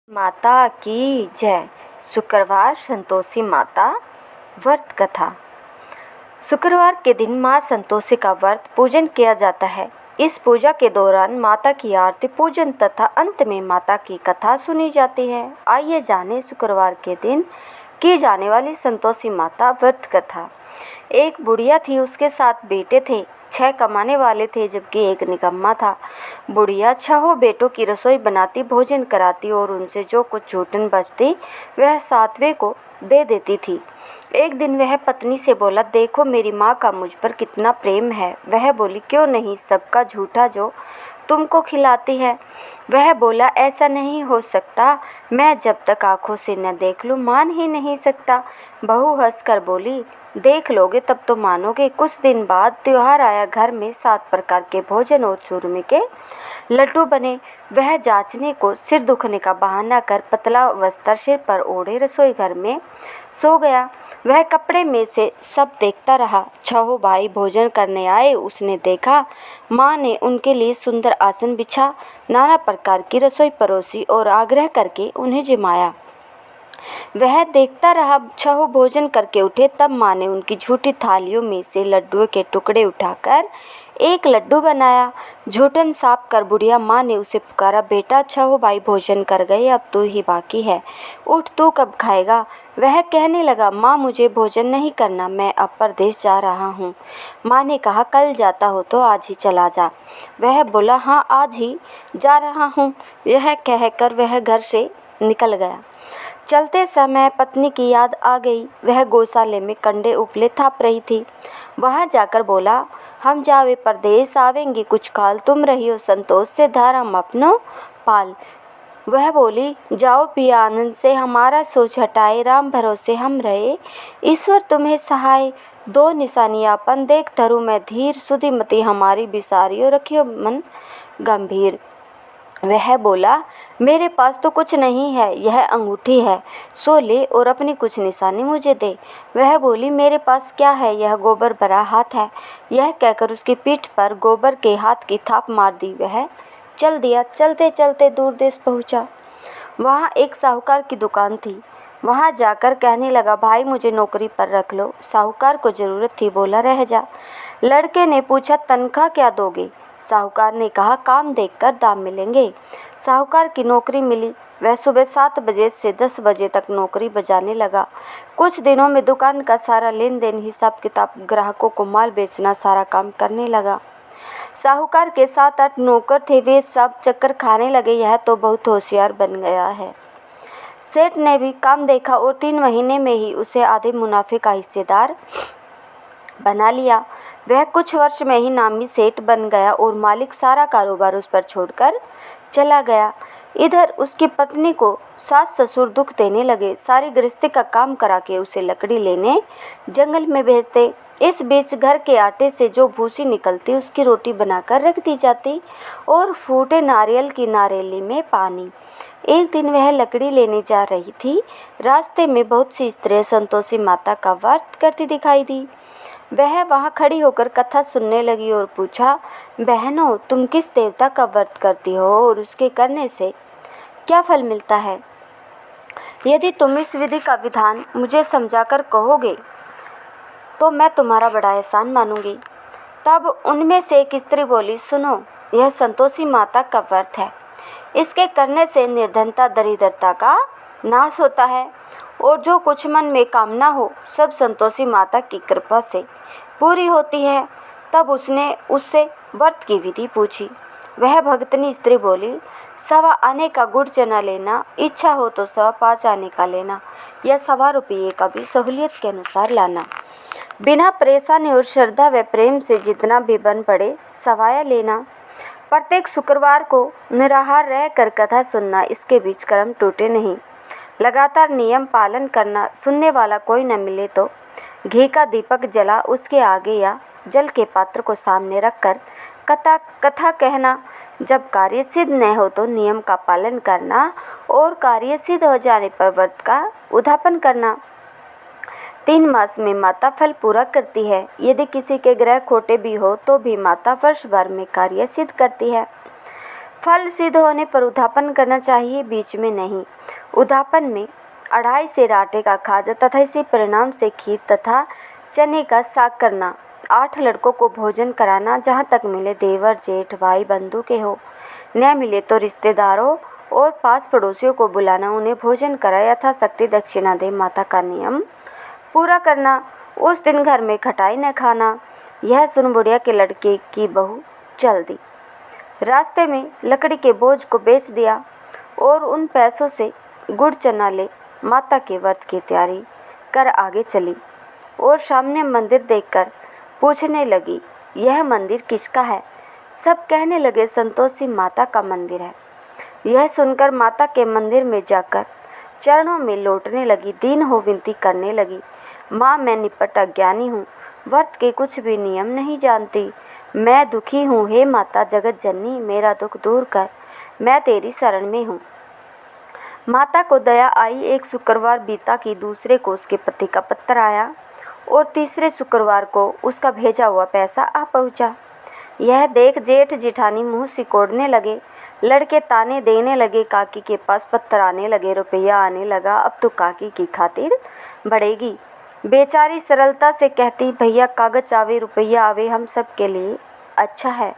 माता की जय। शुक्रवार संतोषी माता व्रत कथा। शुक्रवार के दिन माँ संतोषी का व्रत पूजन किया जाता है। इस पूजा के दौरान माता की आरती पूजन तथा अंत में माता की कथा सुनी जाती है। आइए जानें शुक्रवार के दिन की जाने वाली संतोषी माता व्रत कथा। एक बुढ़िया थी, उसके 7 बेटे थे। 6 कमाने वाले थे जबकि एक निकम्मा था। बुढ़िया 6 बेटों की रसोई बनाती, भोजन कराती और उनसे जो कुछ छूटन बचती वह 7वें को दे देती थी। एक दिन वह पत्नी से बोला, देखो मेरी माँ का मुझ पर कितना प्रेम है। वह बोली, क्यों नहीं, सबका झूठा जो तुमको खिलाती है। वह बोला, ऐसा नहीं हो सकता, मैं जब तक आंखों से न देख लूं मान ही नहीं सकता। बहू हंसकर बोली, देख लोगे तब तो मानोगे। कुछ दिन बाद त्योहार आया। घर में 7 प्रकार के भोजन और चूरमे के लड्डू बने। वह जांचने को सिर दुखने का बहाना कर पतला वस्त्र सिर पर ओढ़े रसोई घर में सो गया। वह कपड़े में से सब देखता रहा। 6 भाई भोजन करने आए। उसने देखा माँ ने उनके लिए सुंदर आसन बिछा, नाना प्रकार की रसोई परोसी और आग्रह करके उन्हें जिमाया। वह देखता रहा। 6 भोजन करके उठे, तब माँ ने उनकी झूठी थालियों में से लड्डुओं के टुकड़े उठाकर एक लड्डू बनाया। झूठन साफ कर बुढ़िया माँ ने उसे पुकारा, बेटा 6 भाई भोजन कर गए, अब तू ही बाकी है, उठ, तू कब खाएगा। वह कहने लगा, माँ मुझे भोजन नहीं करना, मैं अब परदेश जा रहा हूँ। माँ ने कहा, कल जाता हो तो आज ही चला जा। वह बोला, हाँ आज ही जा रहा हूँ। यह कहकर वह घर से निकल गया। चलते समय पत्नी की याद आ गई। वह गौशाले में कंडे उपले थाप रही थी। वहां जाकर बोला, हम जावे परदेश आवेंगे, कुछ काल तुम रहियो संतोष से धार हम अपनो पाल। वह बोली, जाओ पिया आनंद से, हमारा सोच हटाए, राम भरोसे हम रहे, ईश्वर तुम्हें सहाय। 2 निशानियापन देख धरू मैं धीर, सुधीमती हमारी बिसारियो रखियो मन गंभीर। वह बोला, मेरे पास तो कुछ नहीं है, यह अंगूठी है, सो ले और अपनी कुछ निशानी मुझे दे। वह बोली, मेरे पास क्या है, यह गोबर भरा हाथ है। यह कहकर उसकी पीठ पर गोबर के हाथ की थाप मार दी। वह चल दिया। चलते चलते दूर देश पहुंचा। वहाँ एक साहूकार की दुकान थी। वहाँ जाकर कहने लगा, भाई मुझे नौकरी पर रख लो। साहूकार को जरूरत थी, बोला, रह जा। लड़के ने पूछा, तनख्वाह क्या दोगे। साहूकार ने कहा, काम देखकर दाम मिलेंगे। साहूकार की नौकरी मिली। वह सुबह 7 बजे से 10 बजे तक नौकरी बजाने लगा। कुछ दिनों में दुकान का सारा लेन देन, हिसाब किताब, ग्राहकों को माल बेचना, सारा काम करने लगा। साहूकार के 7-8 नौकर थे, वे सब चक्कर खाने लगे, यह तो बहुत होशियार बन गया है। सेठ ने भी काम देखा और 3 महीने में ही उसे आधे मुनाफे का हिस्सेदार बना लिया। वह कुछ वर्ष में ही नामी सेठ बन गया और मालिक सारा कारोबार उस पर छोड़कर चला गया। इधर उसकी पत्नी को सास ससुर दुख देने लगे। सारी गृहस्थी का काम करा के उसे लकड़ी लेने जंगल में भेजते। इस बीच घर के आटे से जो भूसी निकलती उसकी रोटी बनाकर रख दी जाती और फूटे नारियल की नारेली में पानी। एक दिन वह लकड़ी लेने जा रही थी। रास्ते में बहुत सी स्त्रियां संतोषी माता का व्रत करती दिखाई दी। वह वहां खड़ी होकर कथा सुनने लगी और पूछा, बहनों तुम किस देवता का व्रत करती हो और उसके करने से क्या फल मिलता है। यदि तुम इस विधि का विधान मुझे समझाकर कहोगे तो मैं तुम्हारा बड़ा एहसान मानूंगी। तब उनमें से एक स्त्री बोली, सुनो, यह संतोषी माता का व्रत है। इसके करने से निर्धनता दरिद्रता का नाश होता है और जो कुछ मन में कामना हो सब संतोषी माता की कृपा से पूरी होती है। तब उसने उससे व्रत की विधि पूछी। वह भगतनी स्त्री बोली, 1.25 आने का गुड़ चना लेना, इच्छा हो तो 5.25 आने का लेना, या 1.25 रुपये का भी सहूलियत के अनुसार लाना। बिना परेशानी और श्रद्धा व प्रेम से जितना भी बन पड़े सवाया लेना। प्रत्येक शुक्रवार को निराहार रहकर कथा सुनना, इसके बीच कर्म टूटे नहीं। लगातार नियम पालन करना। सुनने वाला कोई न मिले तो घी का दीपक जला उसके आगे या जल के पात्र को सामने रखकर कथा कहना। जब कार्य सिद्ध न हो तो नियम का पालन करना और कार्य सिद्ध हो जाने पर व्रत का उद्यापन करना। 3 मास में माता फल पूरा करती है। यदि किसी के ग्रह खोटे भी हो तो भी माता वर्ष भर में कार्य सिद्ध करती है। फल सिद्ध होने पर उद्यापन करना चाहिए, बीच में नहीं। उद्यापन में 2.5 सेर आटे का खाजा तथा इसी परिणाम से खीर तथा चने का साग करना। 8 लड़कों को भोजन कराना, जहाँ तक मिले देवर जेठ भाई बंधु के हो, न मिले तो रिश्तेदारों और पास पड़ोसियों को बुलाना, उन्हें भोजन करा, यथाशक्ति दक्षिणा दे, माता का नियम पूरा करना। उस दिन घर में खटाई न खाना। यह सुन बुढ़िया के लड़के की बहू चल दी। रास्ते में लकड़ी के बोझ को बेच दिया और उन पैसों से गुड़ चना ले माता के व्रत की तैयारी कर आगे चली और सामने मंदिर देखकर पूछने लगी, यह मंदिर किसका है? सब कहने लगे, संतोषी माता का मंदिर है। यह सुनकर माता के मंदिर में जाकर चरणों में लौटने लगी, दीन हो विनती करने लगी, माँ मैं निपट अज्ञानी हूँ, व्रत के कुछ भी नियम नहीं जानती, मैं दुखी हूँ, हे माता जगत जननी मेरा दुख दूर कर, मैं तेरी शरण में हूँ। माता को दया आई। एक शुक्रवार बीता कि दूसरे को उसके पति का पत्र आया और तीसरे शुक्रवार को उसका भेजा हुआ पैसा आ पहुँचा। यह देख जेठ जेठानी मुँह सिकोड़ने लगे, लड़के ताने देने लगे, काकी के पास पत्र आने लगे, रुपया आने लगा, अब तो काकी की खातिर बढ़ेगी। बेचारी सरलता से कहती, भैया कागज आवे रुपया आवे हम सब के लिए अच्छा है।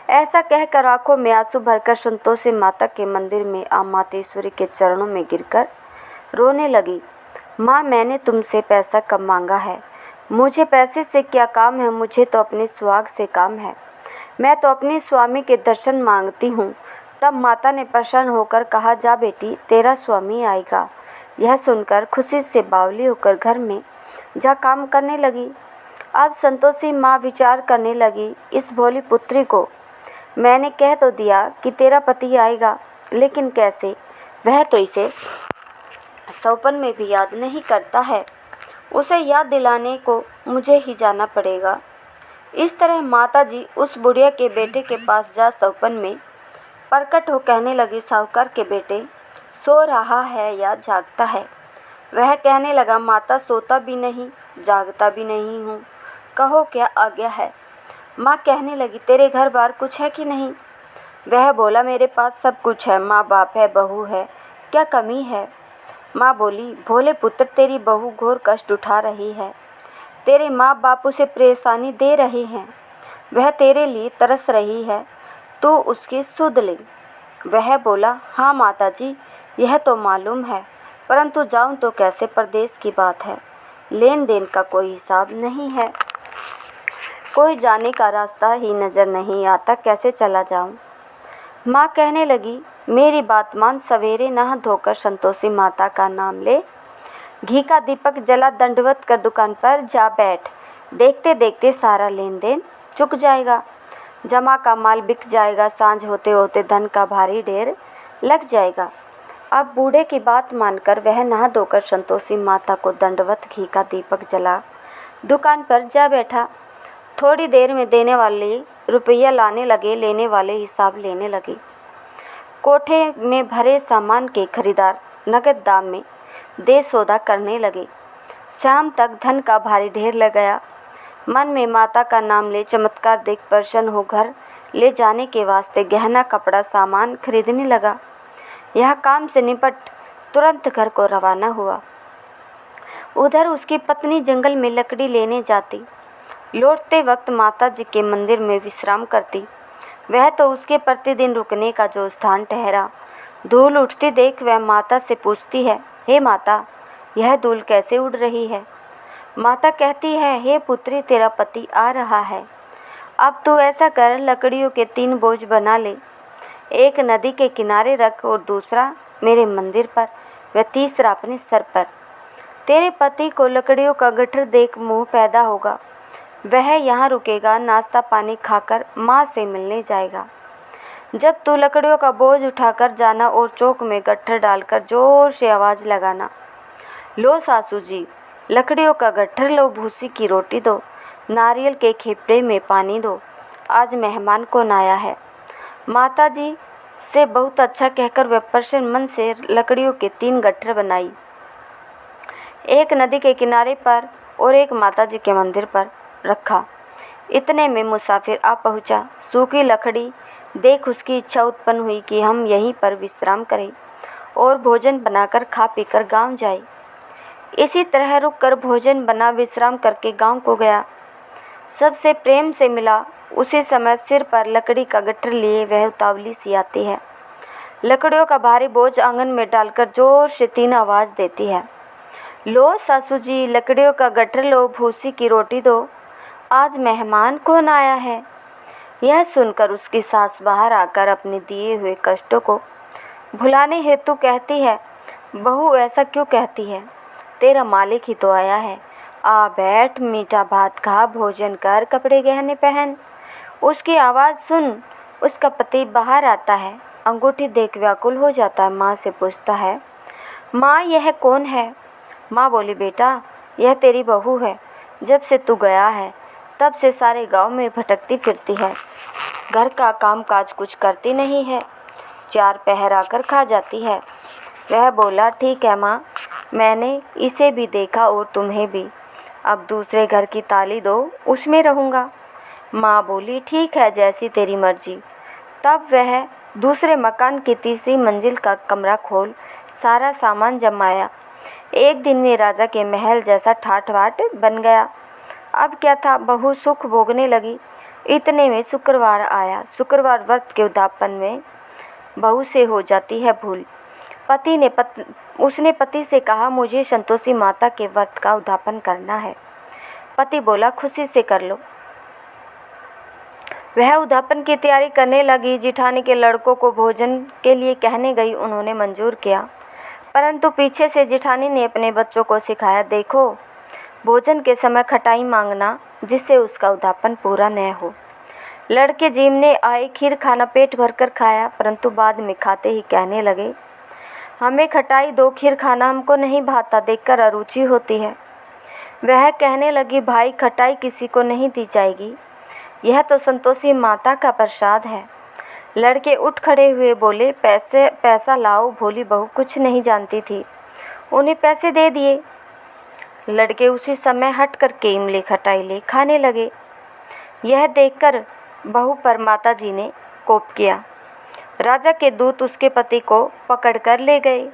ऐसा कहकर आंखों में आंसू भरकर संतोषी माता के मंदिर में आ मातेश्वरी के चरणों में गिरकर रोने लगी। माँ मैंने तुमसे पैसा कम मांगा है, मुझे पैसे से क्या काम है, मुझे तो अपने सुहाग से काम है, मैं तो अपने स्वामी के दर्शन मांगती हूँ। तब माता ने प्रसन्न होकर कहा, जा बेटी तेरा स्वामी आएगा। यह सुनकर खुशी से बावली होकर घर में जा काम करने लगी। अब संतोषी माँ विचार करने लगी, इस भोली पुत्री को मैंने कह तो दिया कि तेरा पति आएगा, लेकिन कैसे? वह तो इसे सौपन में भी याद नहीं करता है, उसे याद दिलाने को मुझे ही जाना पड़ेगा। इस तरह माताजी उस बुढ़िया के बेटे के पास जा सौपन में प्रकट हो कहने लगी, साहूकार के बेटे सो रहा है या जागता है? वह कहने लगा, माता सोता भी नहीं जागता भी नहीं हूँ, कहो क्या आज्ञा है? माँ कहने लगी, तेरे घर बार कुछ है कि नहीं? वह बोला, मेरे पास सब कुछ है, माँ बाप है, बहू है, क्या कमी है? माँ बोली, भोले पुत्र तेरी बहू घोर कष्ट उठा रही है, तेरे माँ बाप उसे परेशानी दे रहे हैं, वह तेरे लिए तरस रही है, तू उसकी सुध ले। वह बोला, हाँ माताजी यह तो मालूम है, परंतु जाऊं तो कैसे? परदेश की बात है, लेन देन का कोई हिसाब नहीं है, कोई जाने का रास्ता ही नज़र नहीं आता, कैसे चला जाऊं? माँ कहने लगी, मेरी बात मान, सवेरे नहा धोकर संतोषी माता का नाम ले, घी का दीपक जला, दंडवत कर दुकान पर जा बैठ, देखते देखते सारा लेन देन चुक जाएगा, जमा का माल बिक जाएगा, सांझ होते होते धन का भारी ढेर लग जाएगा। अब बूढ़े की बात मानकर वह नहा धोकर संतोषी माता को दंडवत घी का दीपक जला दुकान पर जा बैठा। थोड़ी देर में देने वाले रुपया लाने लगे, लेने वाले हिसाब लेने लगे। कोठे में भरे सामान के खरीदार नगद दाम में दे सौदा करने लगे। शाम तक धन का भारी ढेर लग गया। मन में माता का नाम ले चमत्कार देख प्रसन्न हो घर ले जाने के वास्ते गहना कपड़ा सामान खरीदने लगा। यह काम से निपट तुरंत घर को रवाना हुआ। उधर उसकी पत्नी जंगल में लकड़ी लेने जाती, लौटते वक्त माता जी के मंदिर में विश्राम करती। वह तो उसके प्रतिदिन रुकने का जो स्थान ठहरा। धूल उठती देख वह माता से पूछती है, हे माता यह धूल कैसे उड़ रही है? माता कहती है, हे पुत्री तेरा पति आ रहा है, अब तू ऐसा कर, लकड़ियों के 3 बोझ बना ले, एक नदी के किनारे रख और दूसरा मेरे मंदिर पर व तीसरा अपने सर पर। तेरे पति को लकड़ियों का गट्ठर देख मोह पैदा होगा, वह यहाँ रुकेगा, नाश्ता पानी खाकर माँ से मिलने जाएगा। जब तू लकड़ियों का बोझ उठाकर जाना और चौक में गट्ठर डालकर जोर से आवाज़ लगाना, लो सासू जी लकड़ियों का गट्ठर लो, भूसी की रोटी दो, नारियल के खेपड़े में पानी दो, आज मेहमान कौन आया है। माता जी से बहुत अच्छा कहकर वह प्रसन्न मन से लकड़ियों के 3 गट्ठर बनाई, एक नदी के किनारे पर और एक माता जी के मंदिर पर रखा। इतने में मुसाफिर आ पहुँचा। सूखी लकड़ी देख उसकी इच्छा उत्पन्न हुई कि हम यहीं पर विश्राम करें और भोजन बनाकर खा पीकर गांव जाए। इसी तरह रुक कर भोजन बना विश्राम करके गांव को गया। सबसे प्रेम से मिला। उसी समय सिर पर लकड़ी का गट्ठर लिए वह उतावली सी आती है। लकड़ियों का भारी बोझ आंगन में डालकर जोर से 3 आवाज़ देती है, लो सासू जी, लकड़ियों का गट्ठर लो, भूसी की रोटी दो, आज मेहमान कौन आया है। यह सुनकर उसकी सास बाहर आकर अपने दिए हुए कष्टों को भुलाने हेतु कहती है, बहू ऐसा क्यों कहती है, तेरा मालिक ही तो आया है, आ बैठ, मीठा भात खा, भोजन कर, कपड़े गहने पहन। उसकी आवाज़ सुन उसका पति बाहर आता है। अंगूठी देख व्याकुल हो जाता है। माँ से पूछता है, माँ यह कौन है। माँ बोली, बेटा यह तेरी बहू है। जब से तू गया है तब से सारे गांव में भटकती फिरती है, घर का काम काज कुछ करती नहीं है, 4 पहर आकर खा जाती है। वह बोला, ठीक है माँ, मैंने इसे भी देखा और तुम्हें भी। अब दूसरे घर की ताली दो, उसमें रहूँगा। माँ बोली, ठीक है, जैसी तेरी मर्जी। तब वह दूसरे मकान की तीसरी मंजिल का कमरा खोल सारा सामान जमाया। एक दिन में राजा के महल जैसा ठाठ बाट बन गया। अब क्या था, बहू सुख भोगने लगी। इतने में शुक्रवार आया। शुक्रवार व्रत के उद्यापन में बहू से हो जाती है भूल। उसने पति से कहा, मुझे संतोषी माता के व्रत का उद्यापन करना है। पति बोला, खुशी से कर लो। वह उद्यापन की तैयारी करने लगी। जिठानी के लड़कों को भोजन के लिए कहने गई। उन्होंने मंजूर किया, परंतु पीछे से जिठानी ने अपने बच्चों को सिखाया, देखो भोजन के समय खटाई मांगना, जिससे उसका उद्यापन पूरा न हो। लड़के जीमने आए, खीर खाना पेट भरकर खाया, परंतु बाद में खाते ही कहने लगे, हमें खटाई दो, खीर खाना हमको नहीं भाता, देखकर अरुचि होती है। वह कहने लगी, भाई खटाई किसी को नहीं दी जाएगी, यह तो संतोषी माता का प्रसाद है। लड़के उठ खड़े हुए बोले, पैसा लाओ। भोली बहू कुछ नहीं जानती थी, उन्हें पैसे दे दिए। लड़के उसी समय हट कर के इमली खटाई ले खाने लगे। यह देखकर बहू पर माता जी ने कोप किया। राजा के दूत उसके पति को पकड़ कर ले गए।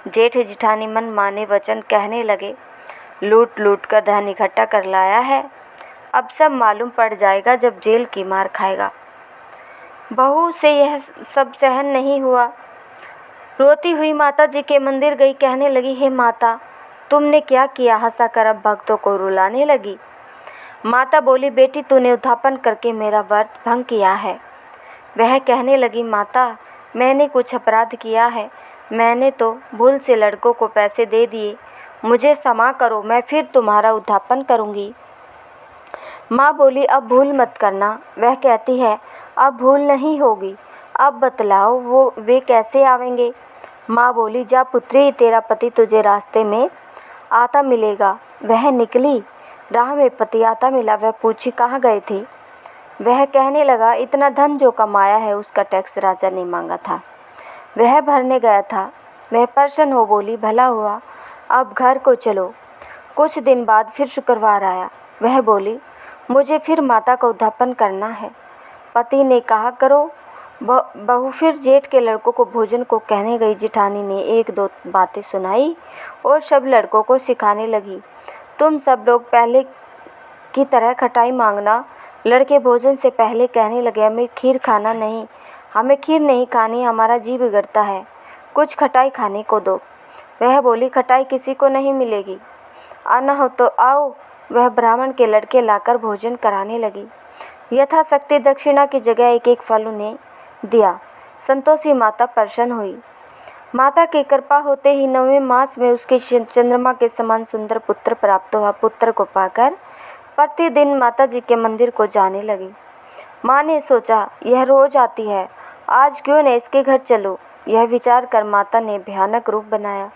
जेठ जिठानी मन माने वचन कहने लगे, लूट लूट कर धन इकट्ठा कर लाया है, अब सब मालूम पड़ जाएगा जब जेल की मार खाएगा। बहू से यह सब सहन नहीं हुआ। रोती हुई माता जी के मंदिर गई, कहने लगी, हे माता, तुमने क्या किया। हंसाकर अब भक्तों को रुलाने लगी। माता बोली, बेटी तूने उद्यापन करके मेरा व्रत भंग किया है। वह कहने लगी, माता मैंने कुछ अपराध किया है, मैंने तो भूल से लड़कों को पैसे दे दिए, मुझे क्षमा करो, मैं फिर तुम्हारा उद्यापन करूँगी। माँ बोली, अब भूल मत करना। वह कहती है, अब भूल नहीं होगी, अब बतलाओ वे कैसे आवेंगे। माँ बोली, जा पुत्री, तेरा पति तुझे रास्ते में आता मिलेगा। वह निकली, राह में पति आता मिला। वह पूछी, कहाँ गए थे। वह कहने लगा, इतना धन जो कमाया है उसका टैक्स राजा ने मांगा था, वह भरने गया था। वह प्रसन्न हो बोली, भला हुआ, अब घर को चलो। कुछ दिन बाद फिर शुक्रवार आया। वह बोली, मुझे फिर माता का उद्यापन करना है। पति ने कहा, करो। बहू फिर जेठ के लड़कों को भोजन को कहने गई। जिठानी ने 1-2 बातें सुनाई और सब लड़कों को सिखाने लगी, तुम सब लोग पहले की तरह खटाई मांगना। लड़के भोजन से पहले कहने लगे, हमें खीर नहीं खानी, हमारा जी बिगड़ता है, कुछ खटाई खाने को दो। वह बोली, खटाई किसी को नहीं मिलेगी, आना हो तो आओ। वह ब्राह्मण के लड़के लाकर भोजन कराने लगी। यथाशक्ति दक्षिणा की जगह 1-1 फल उन्हें दिया। संतोषी माता प्रसन्न हुई। माता की कृपा होते ही 9वें मास में उसके चंद्रमा के समान सुंदर पुत्र प्राप्त हुआ। पुत्र को पाकर प्रतिदिन माता जी के मंदिर को जाने लगी। माँ ने सोचा, यह रोज आती है, आज क्यों न इसके घर चलो। यह विचार कर माता ने भयानक रूप बनाया।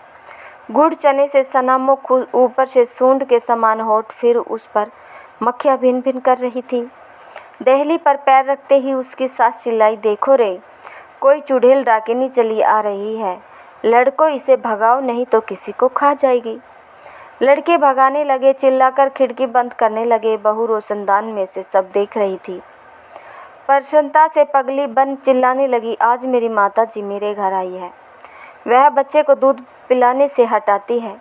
गुड़ चने से सना मुख, ऊपर से सूंड के समान होठ, फिर उस पर मक्खियाँ भिन भिन कर रही थी। दहली पर पैर रखते ही उसकी सास चिल्लाई, देखो रे, कोई चुड़ैल डाकिनी चली आ रही है, लड़कों इसे भगाओ नहीं तो किसी को खा जाएगी। लड़के भगाने लगे, चिल्लाकर खिड़की बंद करने लगे। बहू रोशनदान में से सब देख रही थी। प्रसन्नता से पगली बन चिल्लाने लगी, आज मेरी माता जी मेरे घर आई है। वह बच्चे को दूध पिलाने से हटाती है।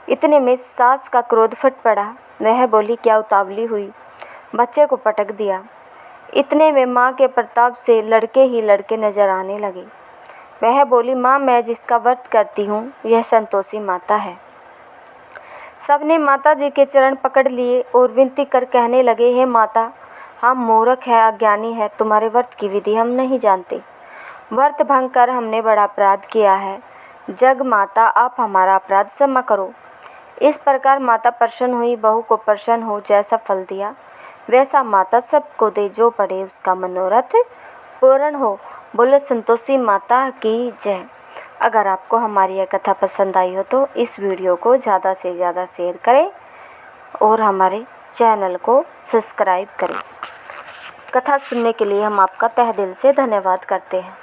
इतने में सास का क्रोध फट पड़ा। वह बोली, क्या उतावली हुई, बच्चे को पटक दिया। इतने में माँ के प्रताप से लड़के ही लड़के नजर आने लगे। वह बोली, माँ मैं जिसका व्रत करती हूँ यह संतोषी माता है। सबने माता जी के चरण पकड़ लिए और विनती कर कहने लगे, हे माता, हम मूर्ख है, अज्ञानी है, तुम्हारे व्रत की विधि हम नहीं जानते। व्रत भंग कर हमने बड़ा अपराध किया है। जग माता, आप हमारा अपराध क्षमा करो। इस प्रकार माता प्रसन्न हुई। बहू को प्रसन्न हो जैसा फल दिया वैसा माता सबको दे, जो पड़े उसका मनोरथ पूर्ण हो। बोलो संतोषी माता की जय। अगर आपको हमारी यह कथा पसंद आई हो तो इस वीडियो को ज़्यादा से ज़्यादा शेयर करें और हमारे चैनल को सब्सक्राइब करें। कथा सुनने के लिए हम आपका तहे दिल से धन्यवाद करते हैं।